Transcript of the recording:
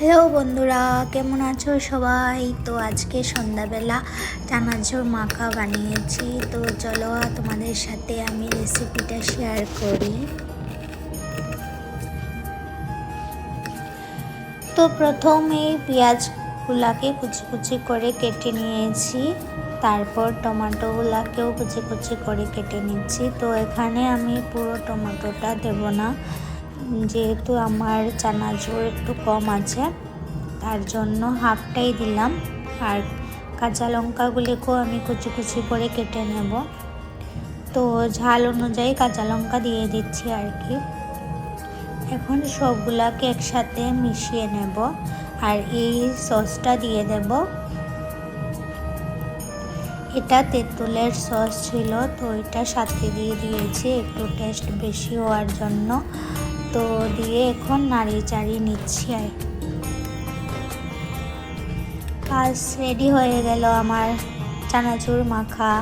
Hello বন্ধুরা, কেমন আছো সবাই? তো আজকে সন্ধ্যাবেলা চানাচুর মাখা বানিয়েছি। তো চলো তোমাদের সাথে আমি রেসিপিটা শেয়ার করি। তো প্রথমেই পেঁয়াজগুলাকে কুচি কুচি করে কেটে নিয়েছি, তারপর টমেটোগুলাকেও কুচি কুচি করে কেটে নিচ্ছি। তো এখানে আমি পুরো টমেটোটা দেব না, যেহেতু আমার চানাচুর একটু কম আছে, তার জন্য হাফটাই দিলাম। আর কাঁচা লঙ্কাগুলিকেও আমি কুচি কুচি করে কেটে নেব। তো ঝাল অনুযায়ী কাঁচা লঙ্কা দিয়ে দিচ্ছি আর কি। এখন সবগুলাকে একসাথে মিশিয়ে নেব আর এই সসটা দিয়ে দেব। এটা তেঁতুলের সস ছিল, তো এটা সাথে দিয়ে দিয়েছি একটু টেস্ট বেশি হওয়ার জন্য। তো দিয়ে এখন নাড়িয়ে চাড়িয়ে নিচ্ছি আর বাস রেডি হয়ে গেল আমার চানাচুর মাখা।